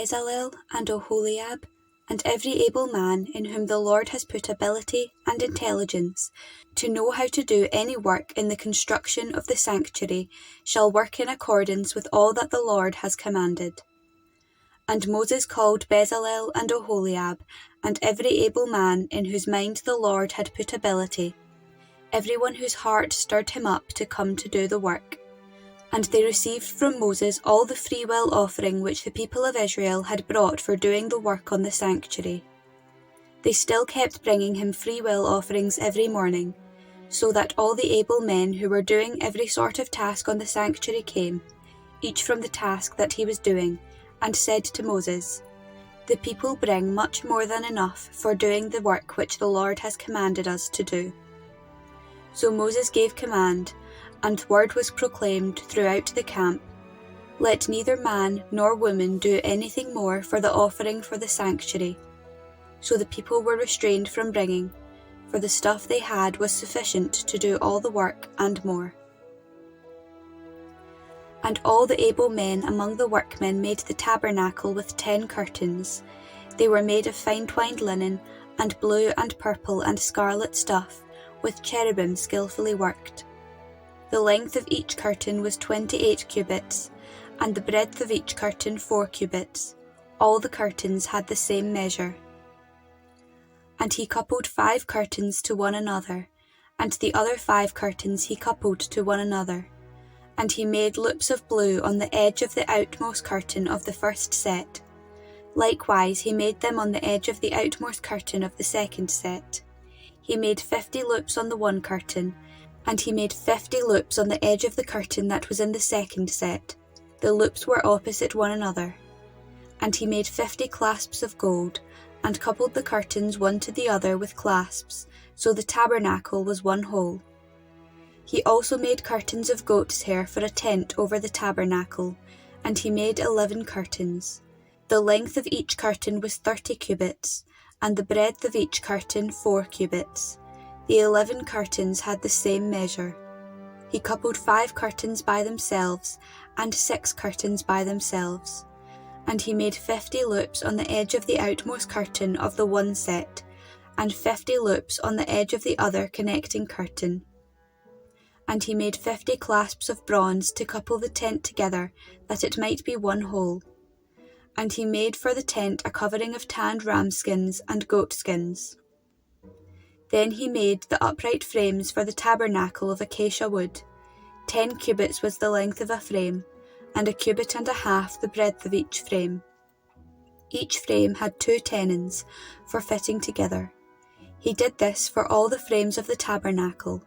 Bezalel and Oholiab, and every able man in whom the Lord has put ability and intelligence, to know how to do any work in the construction of the sanctuary, shall work in accordance with all that the Lord has commanded. And Moses called Bezalel and Oholiab, and every able man in whose mind the Lord had put ability, everyone whose heart stirred him up to come to do the work. And they received from Moses all the freewill offering which the people of Israel had brought for doing the work on the sanctuary. They still kept bringing him freewill offerings every morning, so that all the able men who were doing every sort of task on the sanctuary came, each from the task that he was doing, and said to Moses, "The people bring much more than enough for doing the work which the Lord has commanded us to do." So Moses gave command, and word was proclaimed throughout the camp, "Let neither man nor woman do anything more for the offering for the sanctuary." So the people were restrained from bringing, for the stuff they had was sufficient to do all the work and more. And all the able men among the workmen made the tabernacle with 10 curtains. They were made of fine twined linen, and blue and purple and scarlet stuff, with cherubim skillfully worked. The length of each curtain was 28 cubits, and the breadth of each curtain 4 cubits. All the curtains had the same measure. And he coupled 5 curtains to one another, and the other 5 curtains he coupled to one another. And he made loops of blue on the edge of the outmost curtain of the first set. Likewise he made them on the edge of the outmost curtain of the second set. He made 50 loops on the one curtain, and he made 50 loops on the edge of the curtain that was in the second set. The loops were opposite one another. And he made 50 clasps of gold, and coupled the curtains one to the other with clasps, so the tabernacle was one whole. He also made curtains of goat's hair for a tent over the tabernacle, and he made 11 curtains. The length of each curtain was 30 cubits, and the breadth of each curtain 4 cubits. The 11 curtains had the same measure. He coupled 5 curtains by themselves, and 6 curtains by themselves. And he made 50 loops on the edge of the outmost curtain of the one set, and 50 loops on the edge of the other connecting curtain. And he made 50 clasps of bronze to couple the tent together, that it might be one whole. And he made for the tent a covering of tanned ram skins and goat skins. Then he made the upright frames for the tabernacle of acacia wood. 10 cubits was the length of a frame, and 1.5 cubits the breadth of each frame. Each frame had 2 tenons for fitting together. He did this for all the frames of the tabernacle.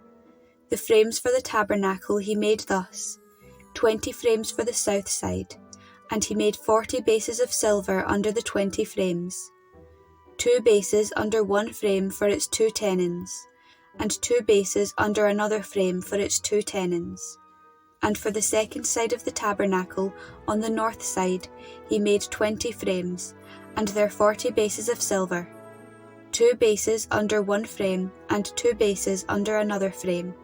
The frames for the tabernacle he made thus: 20 frames for the south side, and he made 40 bases of silver under the 20 frames. 2 bases under one frame for its 2 tenons, and 2 bases under another frame for its 2 tenons. And for the second side of the tabernacle, on the north side, he made 20 frames, and their 40 bases of silver. 2 bases under one frame, and 2 bases under another frame.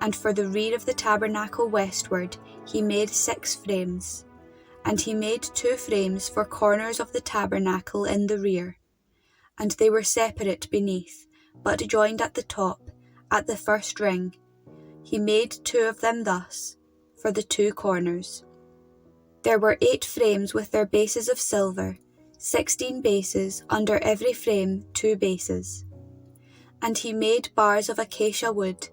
And for the rear of the tabernacle westward, he made 6 frames. And he made 2 frames for corners of the tabernacle in the rear. And they were separate beneath, but joined at the top, at the first ring. He made 2 of them thus, for the 2 corners. There were 8 frames with their bases of silver, 16 bases, under every frame 2 bases. And he made bars of acacia wood,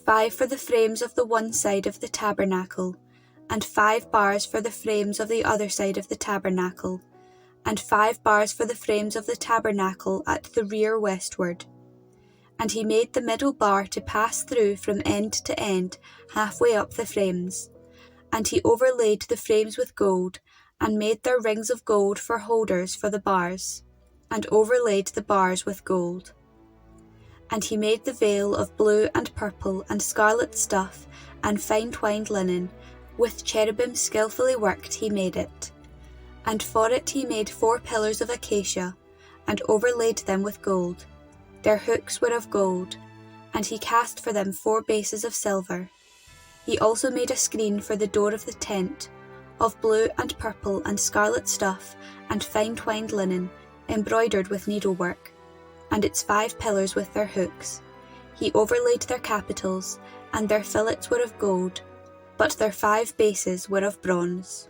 5 for the frames of the one side of the tabernacle, and 5 bars for the frames of the other side of the tabernacle, and 5 bars for the frames of the tabernacle at the rear westward. And he made the middle bar to pass through from end to end, halfway up the frames. And he overlaid the frames with gold, and made their rings of gold for holders for the bars, and overlaid the bars with gold. And he made the veil of blue and purple and scarlet stuff, and fine twined linen, with cherubim skillfully worked he made it. And for it he made 4 pillars of acacia, and overlaid them with gold. Their hooks were of gold, and he cast for them 4 bases of silver. He also made a screen for the door of the tent. of blue and purple and scarlet stuff and fine twined linen, embroidered with needlework, and its 5 pillars with their hooks. He overlaid their capitals, and their fillets were of gold, but their 5 bases were of bronze.